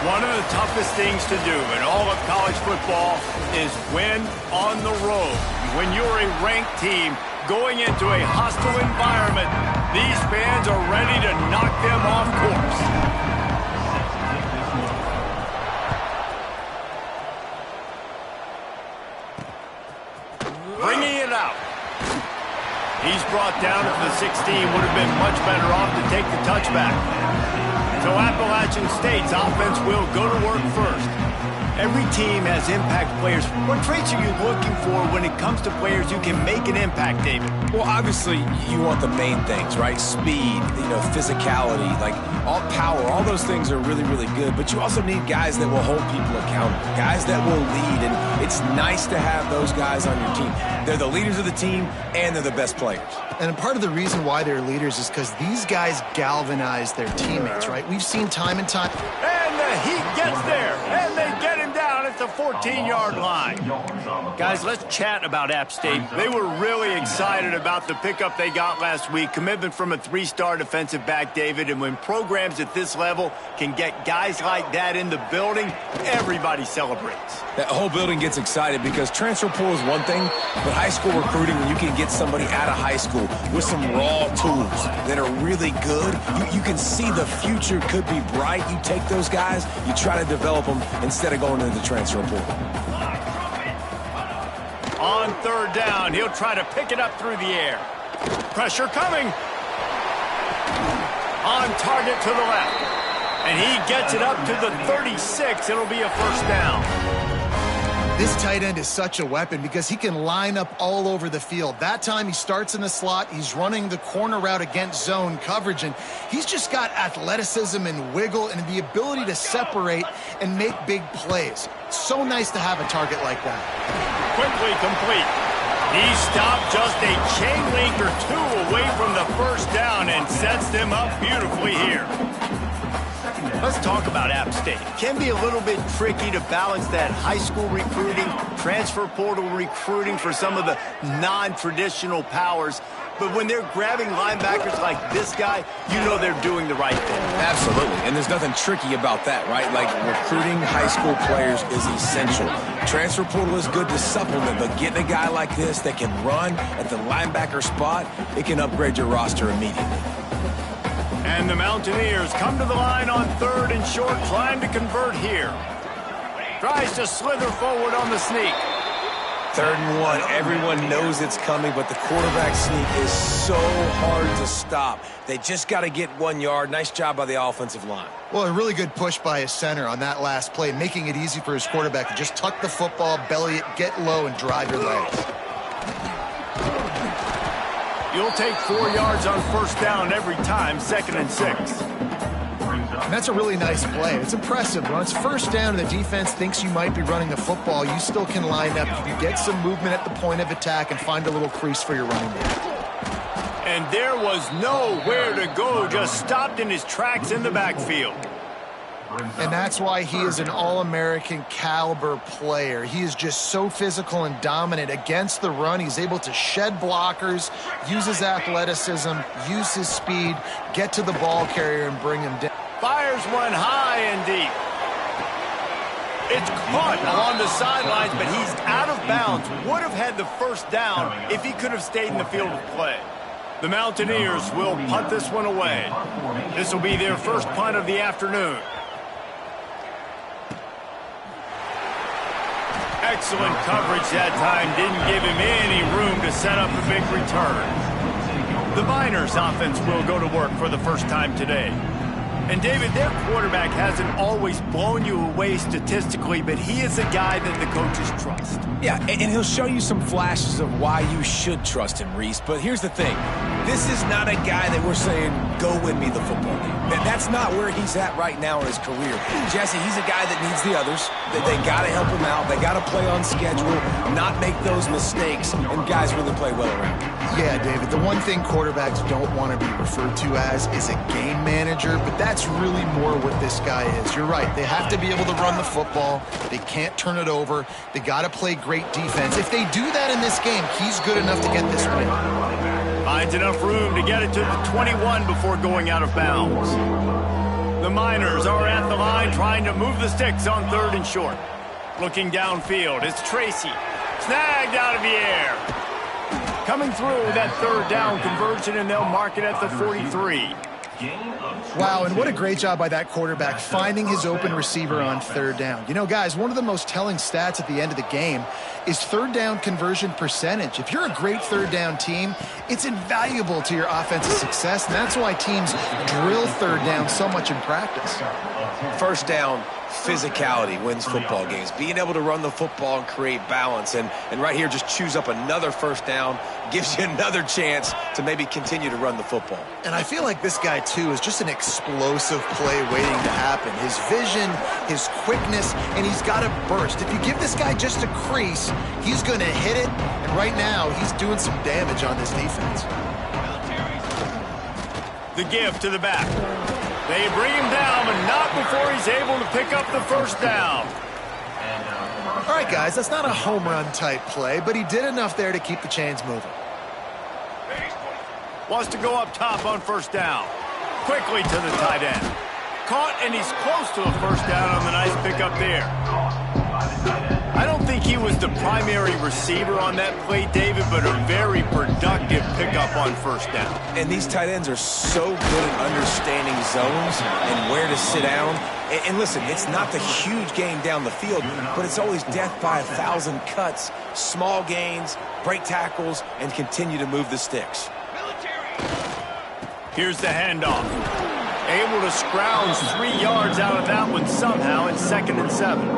One of the toughest things to do in all of college football is win on the road. When you're a ranked team going into a hostile environment, these fans are ready to knock them off course. Bringing it out. He's brought down to the 16. Would have been much better off to take the touchback. So Appalachian State's offense will go to work first. Every team has impact players. What traits are you looking for when it comes to players who can make an impact, David? Well, obviously, you want the main things, right? Speed, physicality, like all power. All those things are really, really good. But you also need guys that will hold people accountable, guys that will lead. And it's nice to have those guys on your team. They're the leaders of the team, and they're the best players. And part of the reason why they're leaders is because these guys galvanize their teammates, right? We've seen time and time. And the Heat gets there, and they get him down at the 14-yard line. Guys, let's chat about App State. They were really excited about the pickup they got last week. Commitment from a 3-star defensive back, David. And when programs at this level can get guys like that in the building, everybody celebrates. That whole building gets excited because transfer portal is one thing, but high school recruiting, when you can get somebody out of high school with some raw tools that are really good, you can see the future could be bright. You take those guys, you try to develop them instead of going into the transfer portal. On third down, he'll try to pick it up through the air. Pressure coming. On target to the left. And he gets it up to the 36. It'll be a first down. This tight end is such a weapon because he can line up all over the field. That time he starts in the slot. He's running the corner route against zone coverage, and he's just got athleticism and wiggle and the ability to separate and make big plays. So nice to have a target like that. Quickly complete. He stopped just a chain link or two away from the first down and sets them up beautifully here. Let's talk about App State. It can be a little bit tricky to balance that high school recruiting, transfer portal recruiting for some of the non-traditional powers. But when they're grabbing linebackers like this guy, you know they're doing the right thing. Absolutely, and there's nothing tricky about that, right? Like, recruiting high school players is essential. Transfer portal is good to supplement, but getting a guy like this that can run at the linebacker spot, it can upgrade your roster immediately. And the Mountaineers come to the line on third and short, trying to convert here. Tries to slither forward on the sneak. 3rd and 1, everyone knows it's coming, but the quarterback sneak is so hard to stop. They just got to get 1 yard. Nice job by the offensive line. Well, a really good push by his center on that last play, making it easy for his quarterback to just tuck the football, belly it, get low, and drive your legs. You'll take 4 yards on first down every time, 2nd and 6. And that's a really nice play. It's impressive. When it's first down and the defense thinks you might be running the football, you still can line up. You can get some movement at the point of attack and find a little crease for your running back. And there was nowhere to go, just stopped in his tracks in the backfield. And that's why he is an All-American caliber player. He is just so physical and dominant against the run. He's able to shed blockers, use his athleticism, use his speed, get to the ball carrier and bring him down. Fires one high and deep. It's caught along the sidelines, but he's out of bounds. Would have had the first down if he could have stayed in the field of play. The Mountaineers will punt this one away. This will be their first punt of the afternoon. Excellent coverage that time. Didn't give him any room to set up a big return. The Miners offense will go to work for the first time today. And, David, their quarterback hasn't always blown you away statistically, but he is a guy that the coaches trust. Yeah, and he'll show you some flashes of why you should trust him, Reese. But here's the thing. This is not a guy that we're saying, go win me the football game. That's not where he's at right now in his career. Jesse, he's a guy that needs the others. They got to help him out. They got to play on schedule, not make those mistakes, and guys really play well around him. Yeah, David, the one thing quarterbacks don't want to be referred to as is a game manager, but that's really more what this guy is. You're right. They have to be able to run the football. They can't turn it over. They got to play great defense. If they do that in this game, he's good enough to get this win. Finds enough room to get it to the 21 before going out of bounds. The Miners are at the line trying to move the sticks on 3rd and short. Looking downfield, it's Tracy. Snagged out of the air. Coming through that 3rd down conversion, and they'll mark it at the 43. Wow, and what a great job by that quarterback finding his open receiver on 3rd down. You know, guys, one of the most telling stats at the end of the game is 3rd down conversion percentage. If you're a great 3rd down team, it's invaluable to your offensive success, and that's why teams drill 3rd down so much in practice. 1st down, physicality wins football games. Being able to run the football and create balance. And right here, just choose up another 1st down, gives you another chance to maybe continue to run the football. And I feel like this guy, too, is just an explosive play waiting to happen. His vision, his quickness, and he's got a burst. If you give this guy just a crease, he's going to hit it. And right now, he's doing some damage on this defense. The give to the back. They bring him down, but not before he's able to pick up the 1st down. All right, guys, that's not a home run type play, but he did enough there to keep the chains moving. Wants to go up top on 1st down. Quickly to the tight end. Caught, and he's close to a 1st down on the nice pickup there. I don't think he was the primary receiver on that play, David, but a very productive pickup on 1st down. And these tight ends are so good at understanding zones and where to sit down. And listen, it's not the huge gain down the field, but it's always death by 1,000 cuts, small gains, break tackles, and continue to move the sticks. Here's the handoff. Able to scrounge 3 yards out of that one somehow in 2nd and 7.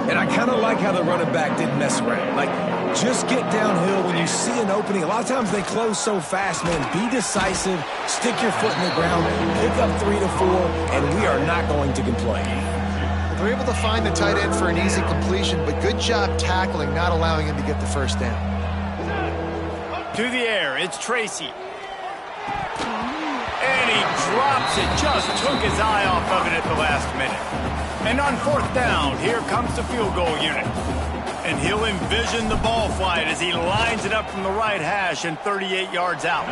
And I kind of like how the running back didn't mess around. Like, just get downhill when you see an opening. A lot of times they close so fast, man. Be decisive, stick your foot in the ground, pick up 3 to 4, and we are not going to complain. Well, they're able to find the tight end for an easy completion, but good job tackling, not allowing him to get the 1st down. To the air, it's Tracy. And he drops it, just took his eye off of it at the last minute. And on 4th down, here comes the field goal unit. And he'll envision the ball flight as he lines it up from the right hash and 38 yards out.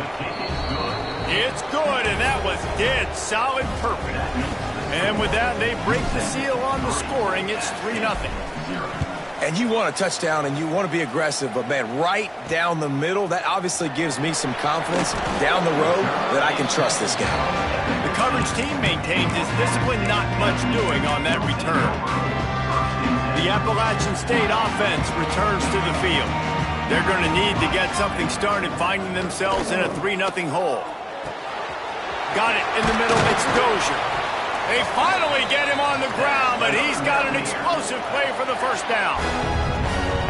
It's good, and that was dead solid perfect. And with that, they break the seal on the scoring. It's 3-0. And you want a touchdown and you want to be aggressive, but man, right down the middle, that obviously gives me some confidence down the road that I can trust this guy. The coverage team maintains his discipline, not much doing on that return. The Appalachian State offense returns to the field. They're going to need to get something started, finding themselves in a 3-0 hole. Got it in the middle, it's Dozier. They finally get him on the ground, but he's got an explosive play for the 1st down.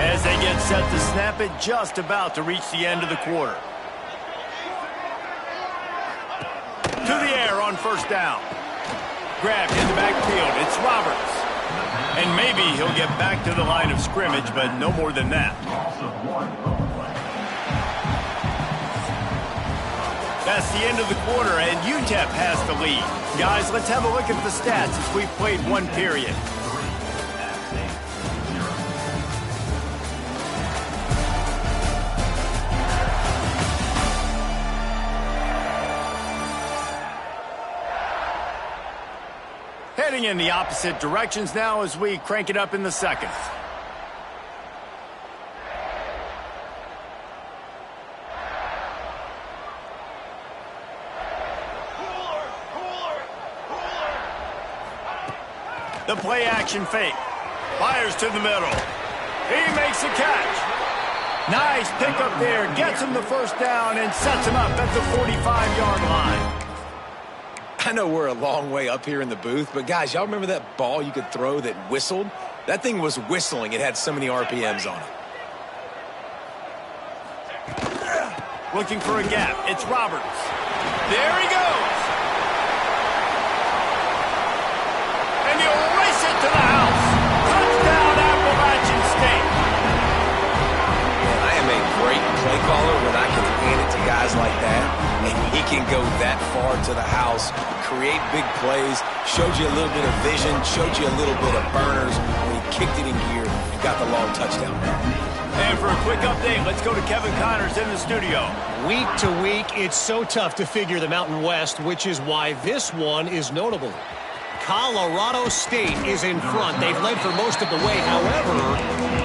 As they get set to snap it, just about to reach the end of the quarter. To the air on 1st down. Grabbed in the backfield, it's Roberts. And maybe he'll get back to the line of scrimmage, but no more than that. That's the end of the quarter, and UTEP has the lead. Guys, let's have a look at the stats as we've played 1 period. Heading in the opposite directions now as we crank it up in the 2nd. The play action fake. Fires to the middle. He makes a catch. Nice pickup there. Gets him the 1st down and sets him up at the 45-yard line. I know we're a long way up here in the booth, but guys, y'all remember that ball you could throw that whistled? That thing was whistling. It had so many RPMs on it. Looking for a gap. It's Roberts. There he goes. And he'll race it to the house. Touchdown, Appalachian State. Man, I am a great play caller when I can hand it to guys like that. And he can go that far to the house, create big plays, showed you a little bit of vision, showed you a little bit of burners when he kicked it in gear and got the long touchdown. And for a quick update, let's go to Kevin Connors in the studio. Week to week, it's so tough to figure the Mountain West, which is why this one is notable. Colorado State is in front. They've led for most of the way. However,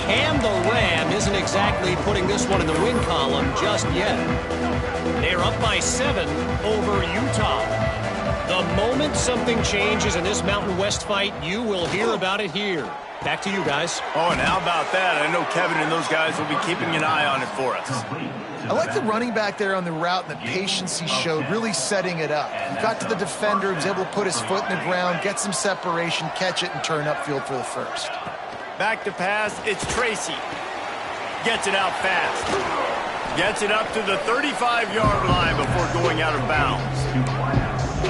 Cam the Ram isn't exactly putting this one in the win column just yet. They're up by 7 over Utah. The moment something changes in this Mountain West fight, you will hear about it here. Back to you guys. Oh, and how about that? I know Kevin and those guys will be keeping an eye on it for us. I like the running back there on the route and the patience he showed, really setting it up. He got to the defender, was able to put his foot in the ground, get some separation, catch it, and turn upfield for the first. Back to pass, it's Tracy. Gets it out fast. Gets it up to the 35-yard line before going out of bounds.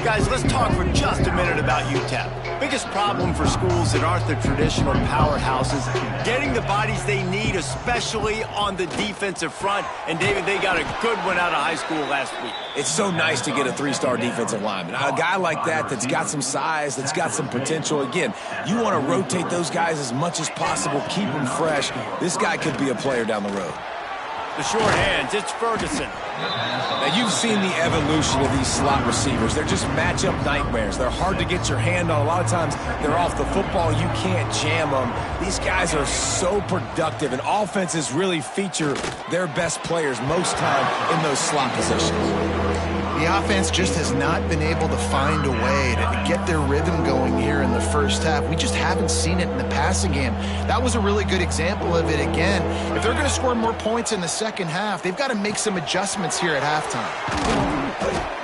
Guys, let's talk for just a minute about UTEP. Biggest problem for schools that aren't the traditional powerhouses, getting the bodies they need, especially on the defensive front. And, David, they got a good one out of high school last week. It's so nice to get a 3-star defensive lineman. A guy like that's got some size, that's got some potential. Again, you want to rotate those guys as much as possible, keep them fresh. This guy could be a player down the road. The short hands, it's Ferguson. Now, you've seen the evolution of these slot receivers. They're just matchup nightmares. They're hard to get your hand on. A lot of times, they're off the football. You can't jam them. These guys are so productive, and offenses really feature their best players most time in those slot positions. The offense just has not been able to find a way to get their rhythm going here in the first half. We just haven't seen it in the passing game. That was a really good example of it again. If they're going to score more points in the second half, they've got to make some adjustments here at halftime.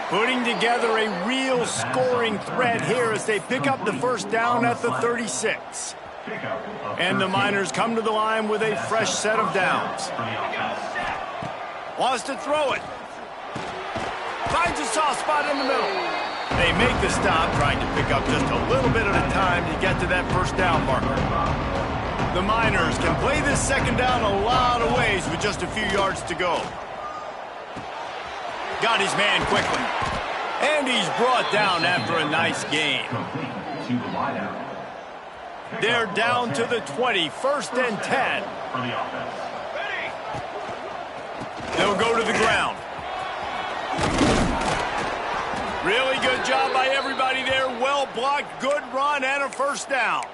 Putting together a real scoring threat here as they pick up the first down at the 36. And the Miners come to the line with a fresh set of downs. Wants to throw it. Finds a soft spot in the middle. They make the stop, trying to pick up just a little bit at a time to get to that first down marker. The Miners can play this second down a lot of ways with just a few yards to go. Got his man quickly. And he's brought down after a nice gain. They're down to the 20, 1st and 10. They'll go to the ground. Really good job by everybody there. Well blocked, good run, and a first down.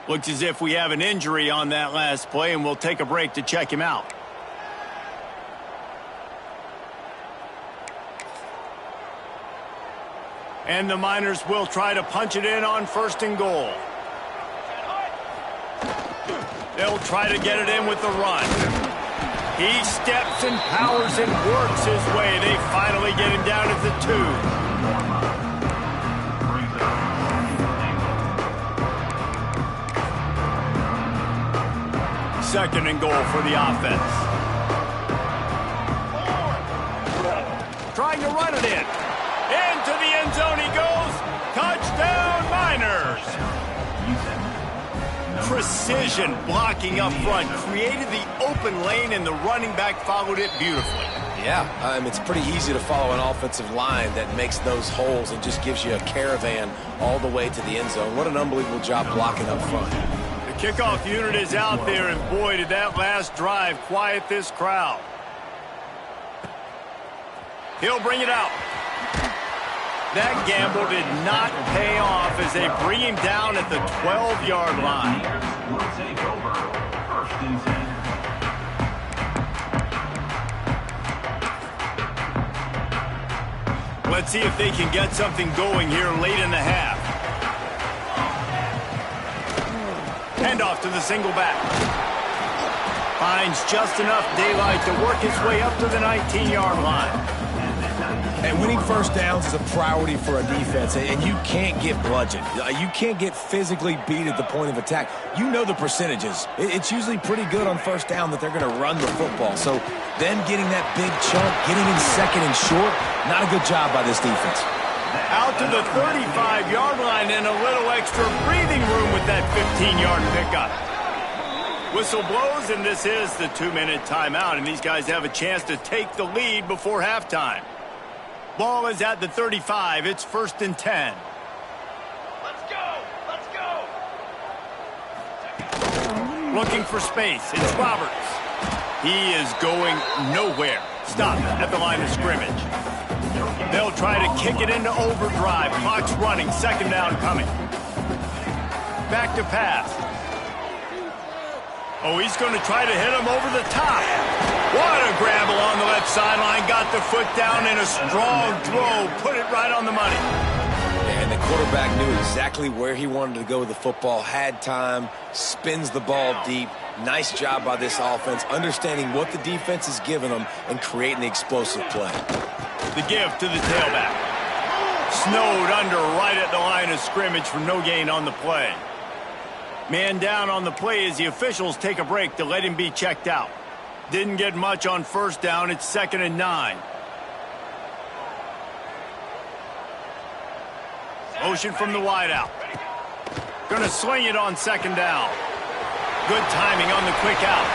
Looks as if we have an injury on that last play, and we'll take a break to check him out. And the Miners will try to punch it in on 1st and goal. They'll try to get it in with the run. He steps and powers and works his way. They finally get him down at the 2. 2nd and goal for the offense. Trying to run it in. Into the end zone he goes. Touchdown, Miners. Precision blocking up front. Created the open lane, and the running back followed it beautifully. Yeah, it's pretty easy to follow an offensive line that makes those holes and just gives you a caravan all the way to the end zone. What an unbelievable job blocking up front. The kickoff unit is out there, and boy, did that last drive quiet this crowd. He'll bring it out. That gamble did not pay off as they bring him down at the 12-yard line. Let's see if they can get something going here late in the half. Handoff to the single back. Finds just enough daylight to work his way up to the 19-yard line. And winning first downs is a priority for a defense, and you can't get bludgeoned. You can't get physically beat at the point of attack. You know the percentages. It's usually pretty good on first down that they're going to run the football. So then getting that big chunk, getting in 2nd and short, not a good job by this defense. Out to the 35-yard line and a little extra breathing room with that 15-yard pickup. Whistle blows, and this is the 2-minute timeout, and these guys have a chance to take the lead before halftime. Ball is at the 35. It's 1st and 10. Let's go! Let's go! Looking for space. It's Roberts. He is going nowhere. Stop at the line of scrimmage. They'll try to kick it into overdrive. Clock's running. Second down coming. Back to pass. Oh, he's going to try to hit him over the top. What a grab along the left sideline. Got the foot down in a strong throw. Put it right on the money. And the quarterback knew exactly where he wanted to go with the football. Had time. Spins the ball deep. Nice job by this offense, understanding what the defense is giving them and creating the explosive play. The give to the tailback. Snowed under right at the line of scrimmage for no gain on the play. Man down on the play as the officials take a break to let him be checked out. Didn't get much on first down. It's 2nd and 9. Motion from the wideout. Gonna swing it on 2nd down. Good timing on the quick out.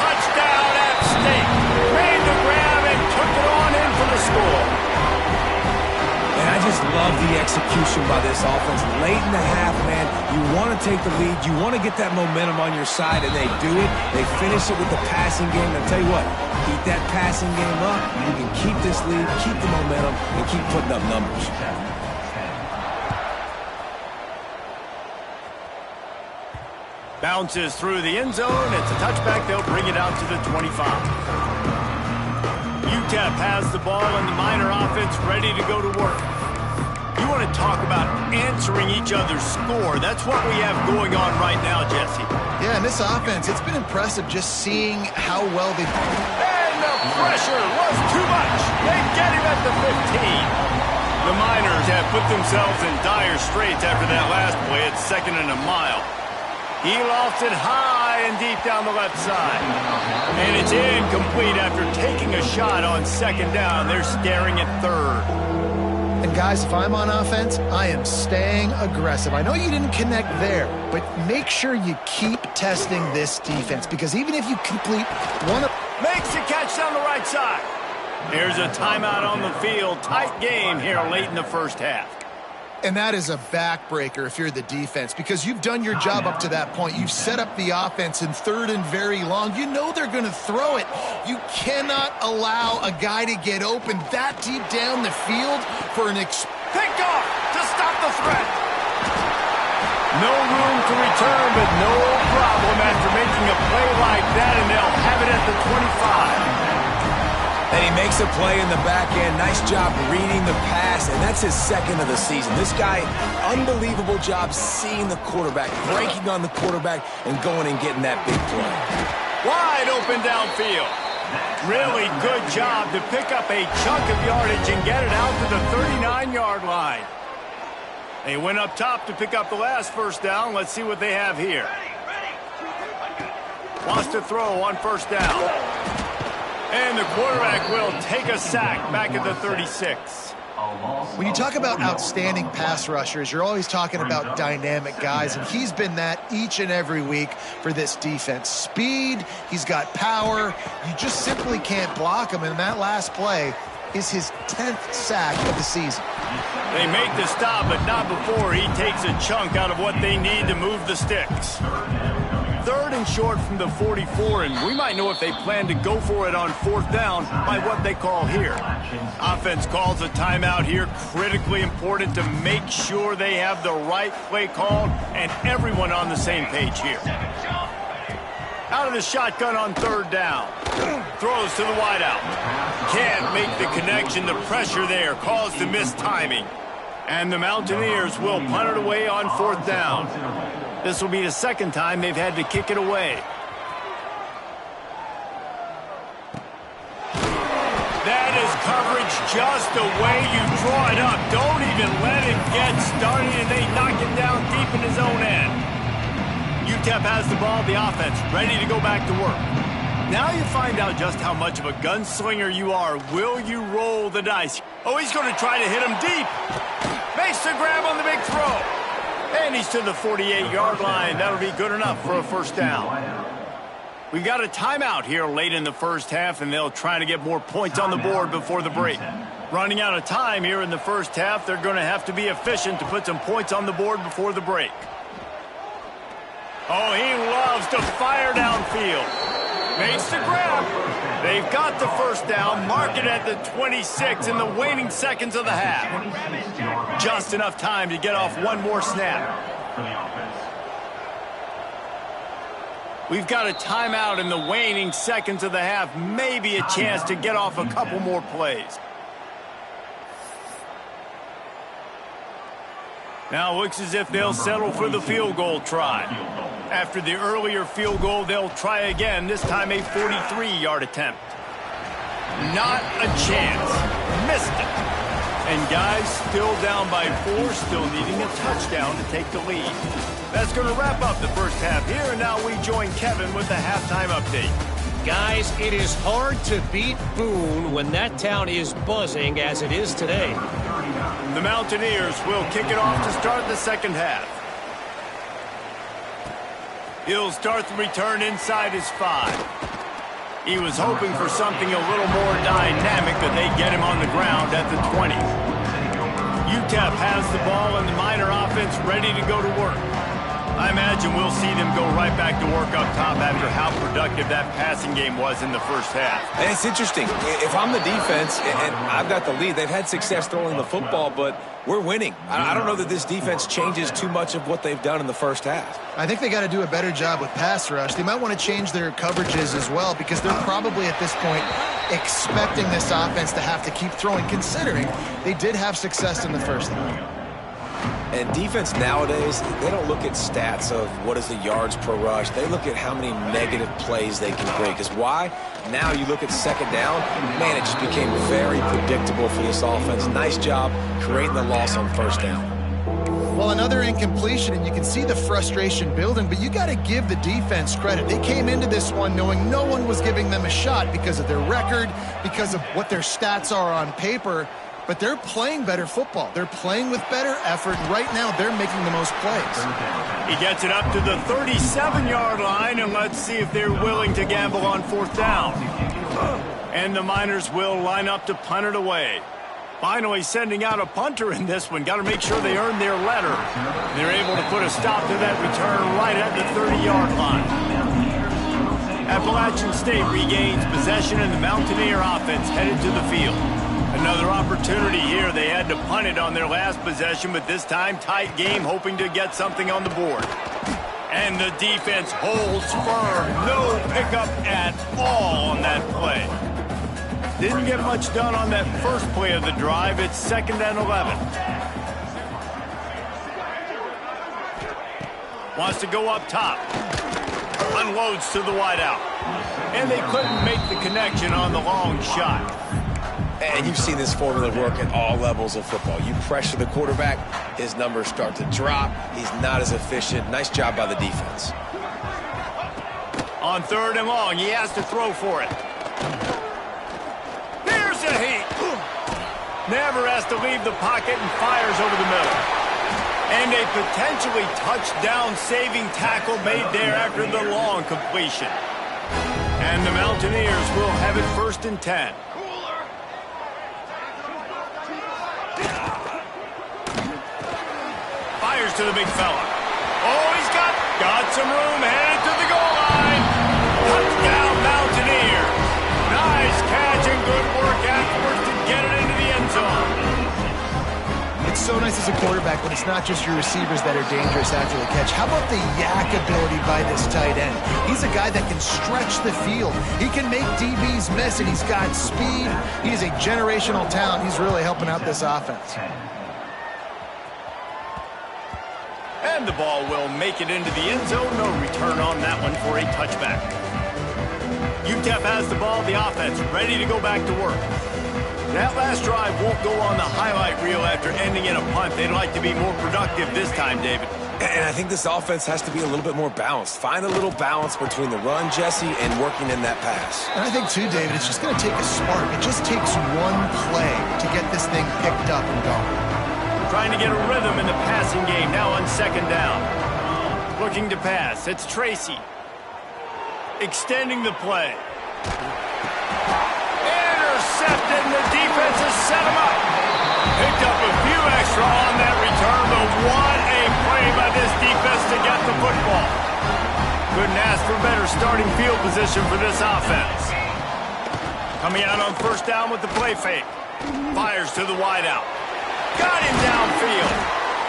Touchdown App State. Made the grab and took it on in for the score. And I just love the execution by this offense. Late in the half, man, you want to take the lead. You want to get that momentum on your side, and they do it. They finish it with the passing game. I'll tell you what, keep that passing game up. You can keep this lead, keep the momentum, and keep putting up numbers. Bounces through the end zone. It's a touchback. They'll bring it out to the 25. UTEP has the ball, and the Miner offense ready to go to work. You want to talk about answering each other's score. That's what we have going on right now, Jesse. Yeah, and this offense, it's been impressive just seeing how well they... And the pressure was too much. They get him at the 15. The Miners have put themselves in dire straits after that last play. It's 2nd and a mile. He lost it high and deep down the left side. And it's incomplete after taking a shot on 2nd down. They're staring at 3rd. And guys, if I'm on offense, I am staying aggressive. I know you didn't connect there, but make sure you keep testing this defense, because even if you complete one of... Makes the catch down the right side. Here's a timeout on the field. Tight game here late in the first half. And that is a backbreaker if you're the defense, because you've done your job up to that point. You've set up the offense in 3rd and very long. You know they're going to throw it. You cannot allow a guy to get open that deep down the field for an picked off to stop the threat. No room to return, but no problem after making a play like that, and they'll have it at the 25. And he makes a play in the back end. Nice job reading the pass, and that's his 2nd of the season. This guy, unbelievable job seeing the quarterback, breaking on the quarterback, and going and getting that big play. Wide open downfield. Really good job to pick up a chunk of yardage and get it out to the 39-yard line. They went up top to pick up the last first down. Let's see what they have here. Wants to throw on 1st down. And the quarterback will take a sack back at the 36. When you talk about outstanding pass rushers, you're always talking about dynamic guys, and he's been that each and every week for this defense. Speed, he's got power. You just simply can't block him, and that last play is his 10th sack of the season. They make the stop, but not before he takes a chunk out of what they need to move the sticks. 3rd and short from the 44, and we might know if they plan to go for it on 4th down by what they call here. Offense calls a timeout here. Critically important to make sure they have the right play called and everyone on the same page here. Out of the shotgun on 3rd down. Throws to the wideout. Can't make the connection. The pressure there caused the missed timing. And the Mountaineers will punt it away on 4th down. This will be the 2nd time they've had to kick it away. That is coverage just the way you draw it up. Don't even let it get started, and they knock it down deep in his own end. UTEP has the ball, the offense, ready to go back to work. Now you find out just how much of a gunslinger you are. Will you roll the dice? Oh, he's going to try to hit him deep. Makes the grab on the big throw. And he's to the 48-yard line. That'll be good enough for a 1st down. We've got a timeout here late in the first half, and they'll try to get more points on the board before the break. Running out of time here in the first half, they're going to have to be efficient to put some points on the board before the break. Oh, he loves to fire downfield. Makes the grab. They've got the first down. Mark it at the 26 in the waning seconds of the half. Just enough time to get off one more snap. We've got a timeout in the waning seconds of the half. Maybe a chance to get off a couple more plays. Now it looks as if they'll settle for the field goal try. After the earlier field goal, they'll try again, this time a 43-yard attempt. Not a chance. Missed it. And guys, still down by 4, still needing a touchdown to take the lead. That's going to wrap up the first half here, and now we join Kevin with the halftime update. Guys, it is hard to beat Boone when that town is buzzing as it is today. The Mountaineers will kick it off to start the second half. He'll start the return inside his 5. He was hoping for something a little more dynamic, but they get him on the ground at the 20. UTEP has the ball and the Miner offense ready to go to work. I imagine we'll see them go right back to work up top after how productive that passing game was in the first half. And it's interesting. If I'm the defense and I've got the lead, they've had success throwing the football, but we're winning. I don't know that this defense changes too much of what they've done in the first half. I think they got to do a better job with pass rush. They might want to change their coverages as well because they're probably at this point expecting this offense to have to keep throwing, considering they did have success in the first half. And defense nowadays, they don't look at stats of what is the yards per rush. They look at how many negative plays they can create. Because why? Now you look at second down, man, it just became very predictable for this offense. Nice job creating the loss on first down. Well, another incompletion, and you can see the frustration building, but you got to give the defense credit. They came into this one knowing no one was giving them a shot because of their record, because of what their stats are on paper. But they're playing better football. They're playing with better effort. Right now, they're making the most plays. He gets it up to the 37-yard line, and let's see if they're willing to gamble on fourth down. And the Miners will line up to punt it away. Finally sending out a punter in this one. Got to make sure they earn their letter. They're able to put a stop to that return right at the 30-yard line. Appalachian State regains possession, and the Mountaineer offense headed to the field. Another opportunity here. They had to punt it on their last possession, but this time tight game, hoping to get something on the board. And the defense holds firm. No pickup at all on that play. Didn't get much done on that first play of the drive. It's 2nd and 11. Wants to go up top. Unloads to the wideout. And they couldn't make the connection on the long shot. And you've seen this formula work at all levels of football. You pressure the quarterback, his numbers start to drop. He's not as efficient. Nice job by the defense. On 3rd and long, he has to throw for it. There's a heat. Never has to leave the pocket and fires over the middle. And a potentially touchdown-saving tackle made there after the long completion. And the Mountaineers will have it 1st and 10. Fires to the big fella. Oh, he's got some room, headed to the goal line. Touchdown, Mountaineers. Nice catch and good work afterwards to get it into the end zone. It's so nice as a quarterback when it's not just your receivers that are dangerous after the catch. How about the yak ability by this tight end? He's a guy that can stretch the field. He can make DBs miss, and he's got speed. He is a generational talent. He's really helping out this offense. And the ball will make it into the end zone. No return on that one for a touchback. UTEP has the ball, the offense ready to go back to work. That last drive won't go on the highlight reel after ending in a punt. They'd like to be more productive this time, David. And I think this offense has to be a little bit more balanced. Find a little balance between the run, Jesse, and working in that pass. And I think, too, David, it's just going to take a spark. It just takes one play to get this thing picked up and going. Trying to get a rhythm in the passing game now on 2nd down. Looking to pass. It's Tracy. Extending the play. Intercepted, and the defense has set him up. Picked up a few extra on that return, but what a play by this defense to get the football. Couldn't ask for better starting field position for this offense. Coming out on first down with the play fake. Fires to the wideout. Got him downfield.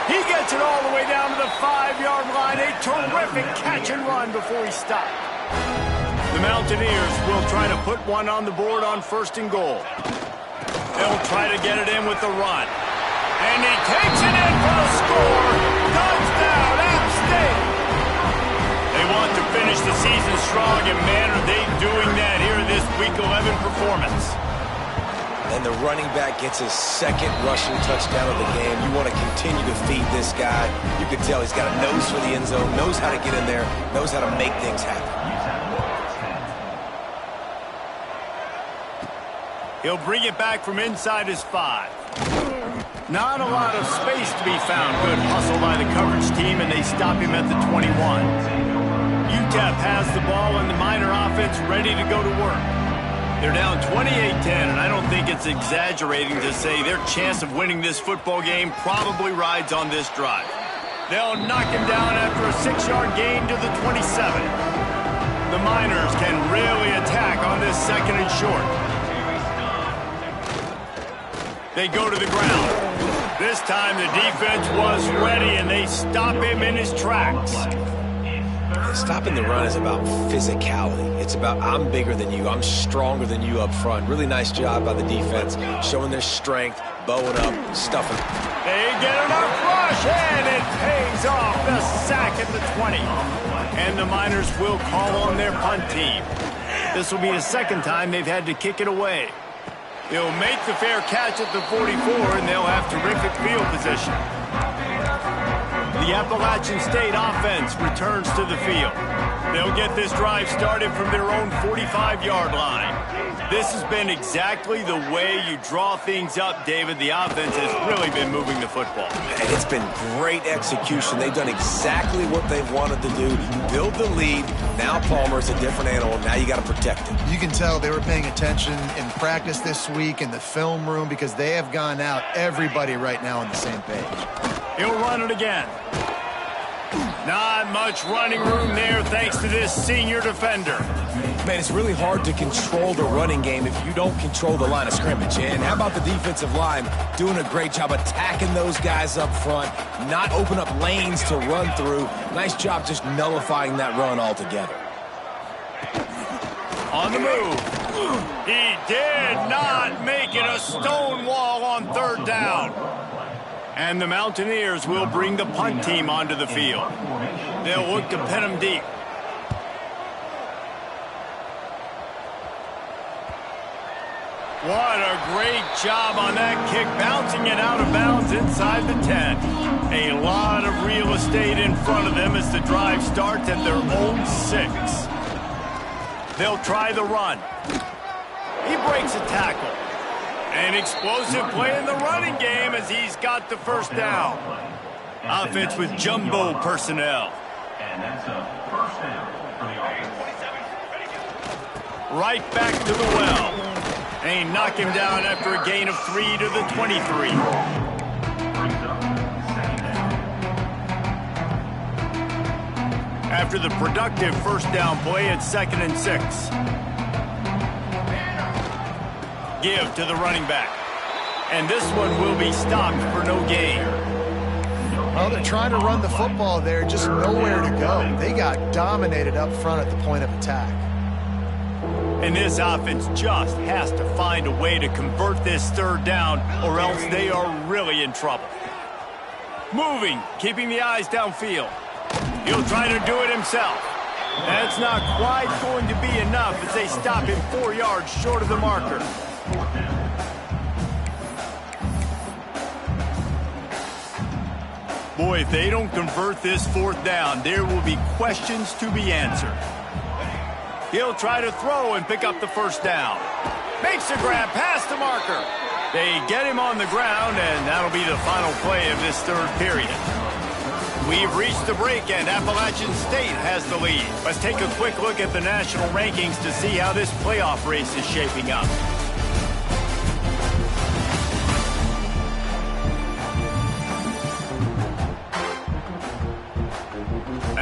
He gets it all the way down to the 5-yard line. A terrific catch and run before he stopped. The Mountaineers will try to put one on the board on first and goal. They'll try to get it in with the run. And he takes it in for the score. Touchdown, App State. They want to finish the season strong, and man, are they doing that here in this Week 11 performance. And the running back gets his second rushing touchdown of the game. You want to continue to feed this guy. You can tell he's got a nose for the end zone, knows how to get in there, knows how to make things happen. He'll bring it back from inside his 5. Not a lot of space to be found. Good hustle by the coverage team, and they stop him at the 21. UTEP has the ball, and the Miner offense ready to go to work. They're down 28-10, and I don't think it's exaggerating to say their chance of winning this football game probably rides on this drive. They'll knock him down after a 6-yard gain to the 27. The Miners can really attack on this second and short. They go to the ground. This time the defense was ready, and they stop him in his tracks. Stopping the run is about physicality. It's about I'm bigger than you, I'm stronger than you up front. Really nice job by the defense, showing their strength, bowing up, stuffing. They get enough rush, and it pays off. The sack at the 20. And the Miners will call on their punt team. This will be the second time they've had to kick it away. They'll make the fair catch at the 44, and they'll have terrific field position. The Appalachian State offense returns to the field. They'll get this drive started from their own 45-yard line. This has been exactly the way you draw things up, David. The offense has really been moving the football. And it's been great execution. They've done exactly what they've wanted to do. Build the lead. Now Palmer's a different animal. Now you got to protect him. You can tell they were paying attention in practice this week in the film room because they have gone out, everybody right now on the same page. He'll run it again. Not much running room there thanks to this senior defender. Man, it's really hard to control the running game if you don't control the line of scrimmage. And how about the defensive line doing a great job attacking those guys up front, not open up lanes to run through. Nice job just nullifying that run altogether. On the move. He did not make it a stone wall on third down. And the Mountaineers will bring the punt team onto the field. They'll look to pin him deep. What a great job on that kick, bouncing it out of bounds inside the 10. A lot of real estate in front of them as the drive starts at their own 6. They'll try the run. He breaks a tackle. An explosive play in the running game as he's got the first down. Offense with jumbo personnel. And that's a first down for the offense. Right back to the well. They knock him down after a gain of 3 to the 23. After the productive first down play, it's 2nd and 6. Give to the running back. And this one will be stopped for no gain. Well, they're trying to run the football there, just nowhere to go. They got dominated up front at the point of attack. And this offense just has to find a way to convert this third down, or else they are really in trouble. Moving, keeping the eyes downfield. He'll try to do it himself. That's not quite going to be enough as they stop him 4 yards short of the marker. Boy, if they don't convert this fourth down, there will be questions to be answered. He'll try to throw and pick up the first down. Makes a grab past the marker. They get him on the ground, and that'll be the final play of this third period. We've reached the break, and Appalachian State has the lead. Let's take a quick look at the national rankings to see how this playoff race is shaping up.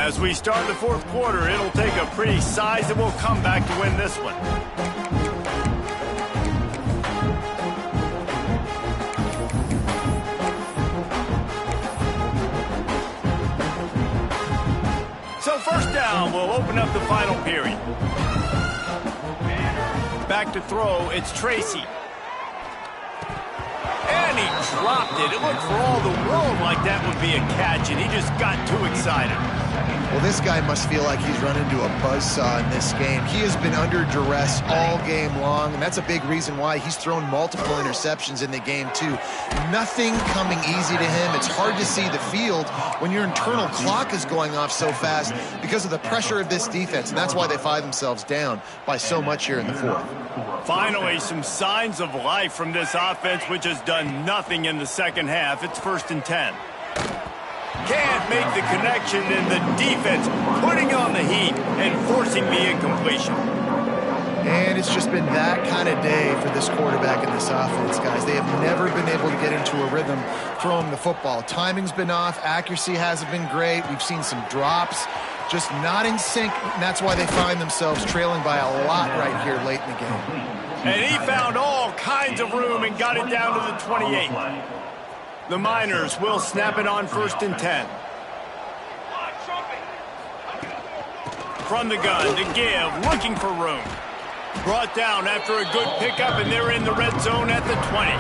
As we start the fourth quarter, it'll take a pretty sizable comeback to win this one. So first down will open up the final period. Back to throw, it's Tracy. And he dropped it. It looked for all the world like that would be a catch, and he just got too excited. Well, this guy must feel like he's run into a buzzsaw in this game. He has been under duress all game long, and that's a big reason why he's thrown multiple interceptions in the game, too. Nothing coming easy to him. It's hard to see the field when your internal clock is going off so fast because of the pressure of this defense, and that's why they find themselves down by so much here in the fourth. Finally, some signs of life from this offense, which has done nothing in the second half. It's 1st and 10. Can't make the connection, and the defense putting on the heat and forcing the incompletion. And it's just been that kind of day for this quarterback and this offense, guys. They have never been able to get into a rhythm throwing the football. Timing's been off. Accuracy hasn't been great. We've seen some drops. Just not in sync, and that's why they find themselves trailing by a lot right here late in the game. And he found all kinds of room and got it down to the 28. The Miners will snap it on 1st and 10. From the gun to give, looking for room. Brought down after a good pickup, and they're in the red zone at the 20.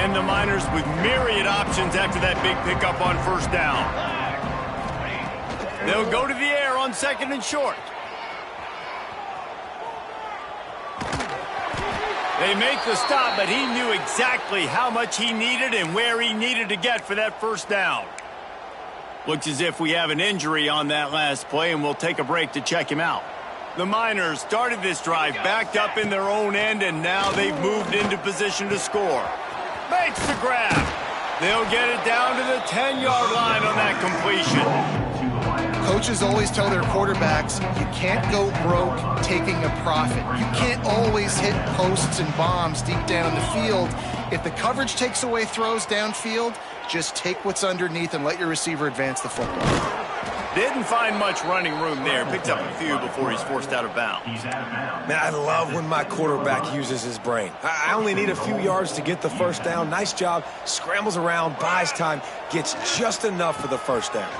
And the Miners with myriad options after that big pickup on 1st down. They'll go to the air on 2nd and short. They make the stop, but he knew exactly how much he needed and where he needed to get for that 1st down. Looks as if we have an injury on that last play, and we'll take a break to check him out. The Miners started this drive backed up in their own end, and now they've moved into position to score. Makes the grab. They'll get it down to the 10-yard line on that completion. Coaches always tell their quarterbacks, you can't go broke taking a profit. You can't always hit posts and bombs deep down the field. If the coverage takes away throws downfield, just take what's underneath and let your receiver advance the football. Didn't find much running room there. Picked up a few before he's forced out of bounds. Man, I love when my quarterback uses his brain. I only need a few yards to get the 1st down. Nice job. Scrambles around, buys time, gets just enough for the 1st down.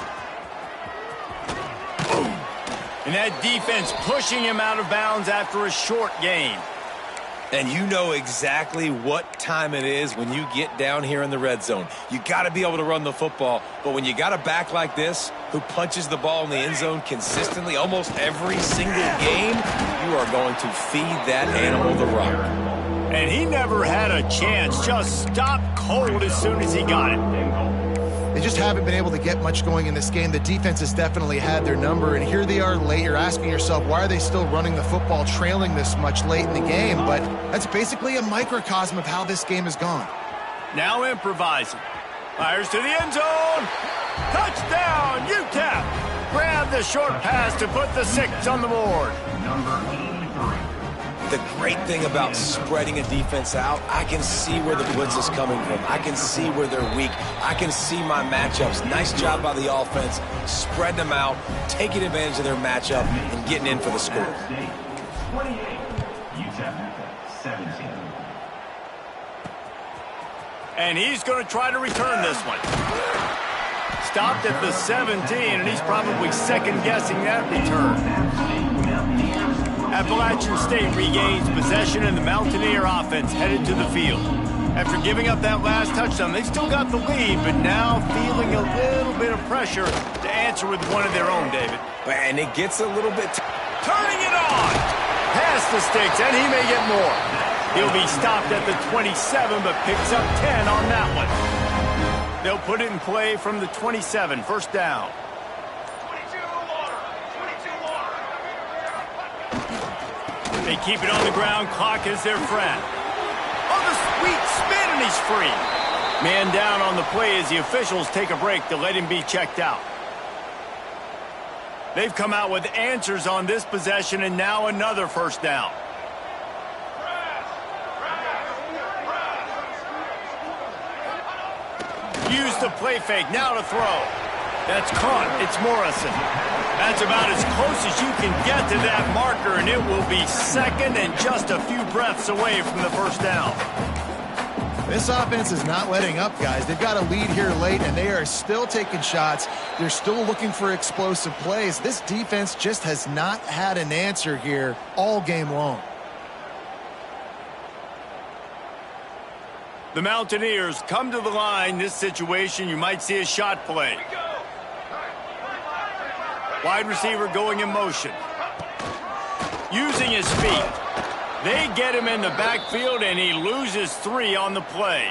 And that defense pushing him out of bounds after a short gain. And you know exactly what time it is when you get down here in the red zone. You got to be able to run the football, but when you got a back like this who punches the ball in the end zone consistently almost every single game, you are going to feed that animal the rock. And he never had a chance, just stopped cold as soon as he got it. They just haven't been able to get much going in this game. The defense has definitely had their number, and here they are late. You're asking yourself, why are they still running the football trailing this much late in the game? But that's basically a microcosm of how this game has gone. Now improvising. Fires to the end zone. Touchdown, UTEP. Grab the short pass to put the 6 on the board. The great thing about spreading a defense out, I can see where the blitz is coming from. I can see where they're weak. I can see my matchups. Nice job by the offense. Spread them out, taking advantage of their matchup, and getting in for the score. 28, UTEP 17. And he's going to try to return this one. Stopped at the 17, and he's probably second-guessing that return. Appalachian State regains possession, and the Mountaineer offense headed to the field. After giving up that last touchdown, they've still got the lead, but now feeling a little bit of pressure to answer with one of their own, David. And it gets a little bit... Turning it on! Past the sticks, and he may get more. He'll be stopped at the 27, but picks up 10 on that one. They'll put it in play from the 27, 1st down. They keep it on the ground. Clock is their friend. Oh, the sweet spin, and he's free. Man down on the play as the officials take a break to let him be checked out. They've come out with answers on this possession, and now another 1st down. Use the play fake. Now to throw. That's caught. It's Morrison. That's about as close as you can get to that marker, and it will be second and just a few breaths away from the first down. This offense is not letting up, guys. They've got a lead here late, and they are still taking shots. They're still looking for explosive plays. This defense just has not had an answer here all game long. The Mountaineers come to the line. This situation, you might see a shot play. Wide receiver going in motion. Using his feet. They get him in the backfield, and he loses 3 on the play.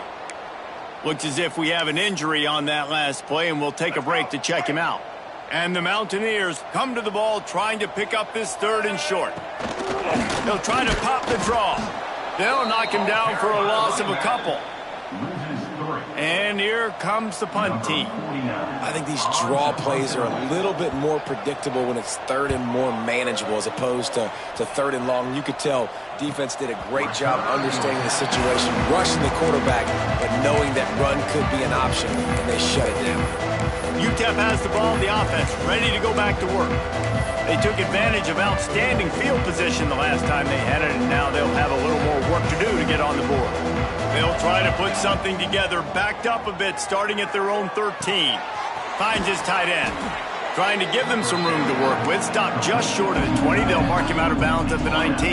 Looks as if we have an injury on that last play, and we'll take a break to check him out. And the Mountaineers come to the ball trying to pick up this 3rd and short. They'll try to pop the draw. They'll knock him down for a loss of a couple. And here comes the punt team. I think these draw plays are a little bit more predictable when it's 3rd and more manageable as opposed to 3rd and long. You could tell defense did a great job understanding the situation, rushing the quarterback, but knowing that run could be an option, and they shut it down. UTEP has the ball, the offense ready to go back to work. They took advantage of outstanding field position the last time they had it, and now they'll have a little more work to do to get on the board. They'll try to put something together, backed up a bit, starting at their own 13. Finds his tight end. Trying to give them some room to work with. Stopped just short of the 20. They'll mark him out of bounds at the 19.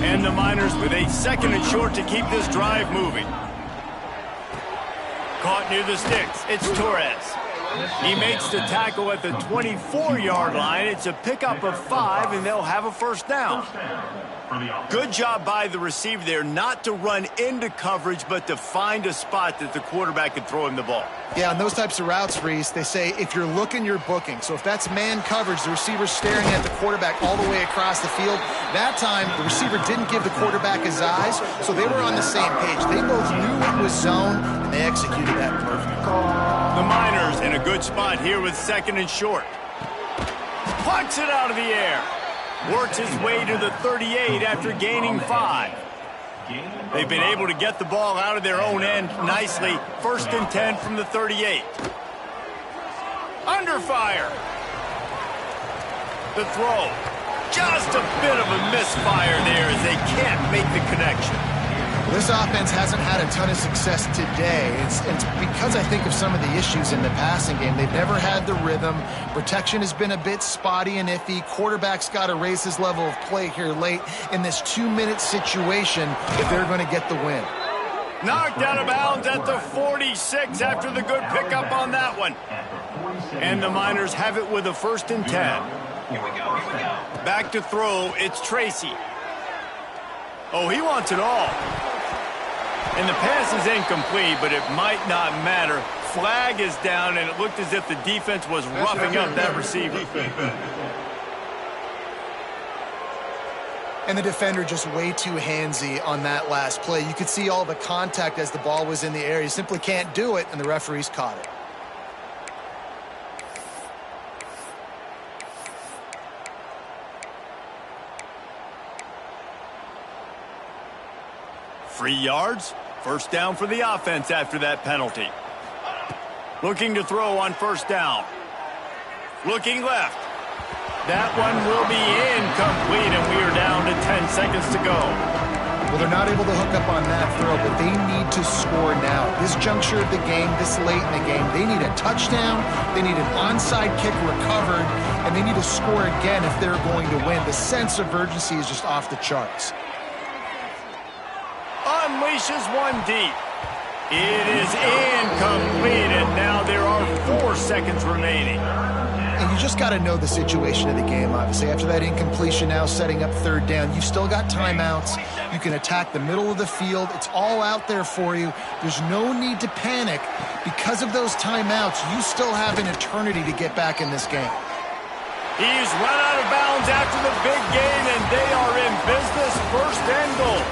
And the Miners with a 2nd and short to keep this drive moving. Caught near the sticks. It's Torres. He makes the tackle at the 24-yard line. It's a pickup of 5, and they'll have a first down. Good job by the receiver there not to run into coverage, but to find a spot that the quarterback can throw him the ball. Yeah, on those types of routes, Reese, they say if you're looking, you're booking. So if that's man coverage, the receiver's staring at the quarterback all the way across the field. That time, the receiver didn't give the quarterback his eyes, so they were on the same page. They both knew it was zone, and they executed that perfectly. The Miners in a good spot here with 2nd and short. Plucks it out of the air. Works his way to the 38 after gaining 5. They've been able to get the ball out of their own end nicely. 1st and 10 from the 38. Under fire. The throw. Just a bit of a misfire there as they can't make the connection. This offense hasn't had a ton of success today. It's because I think of some of the issues in the passing game. They've never had the rhythm. Protection has been a bit spotty and iffy. Quarterback's got to raise his level of play here late in this 2-minute situation if they're going to get the win. Knocked out of bounds at the 46 after the good pickup on that one. And the Miners have it with a 1st and 10. Here we go. Back to throw, it's Tracy. Oh, he wants it all. And the pass is incomplete, but it might not matter. Flag is down, and it looked as if the defense was roughing up that receiver. And the defender just way too handsy on that last play. You could see all the contact as the ball was in the air. You simply can't do it, and the referees caught it. Free yards, 1st down for the offense after that penalty. Looking to throw on 1st down. Looking left. That one will be incomplete, and we are down to 10 seconds to go. Well, they're not able to hook up on that throw, but they need to score now. This juncture of the game, this late in the game, they need a touchdown, they need an onside kick recovered, and they need to score again if they're going to win. The sense of urgency is just off the charts. Unleashes one deep. It is incomplete, and now there are 4 seconds remaining. And you just got to know the situation of the game, obviously. After that incompletion now setting up 3rd down, you've still got timeouts. You can attack the middle of the field. It's all out there for you. There's no need to panic. Because of those timeouts, you still have an eternity to get back in this game. He's run out of bounds after the big gain, and they are in business. 1st and goal.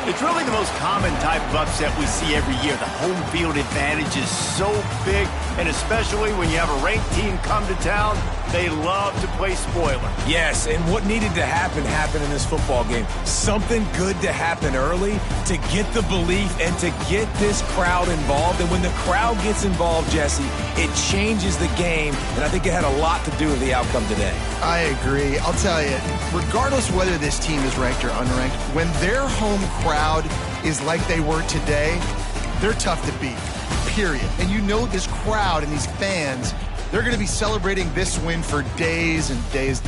It's really the most common type of upset we see every year. The home field advantage is so big, and especially when you have a ranked team come to town, they love to play spoiler. Yes, and what needed to happen happened in this football game. Something good to happen early to get the belief and to get this crowd involved. And when the crowd gets involved, Jesse, it changes the game, and I think it had a lot to do with the outcome today. I agree. I'll tell you, regardless whether this team is ranked or unranked, when their home crowd is like they were today, they're tough to beat, period. And you know this crowd and these fans, they're going to be celebrating this win for days and days.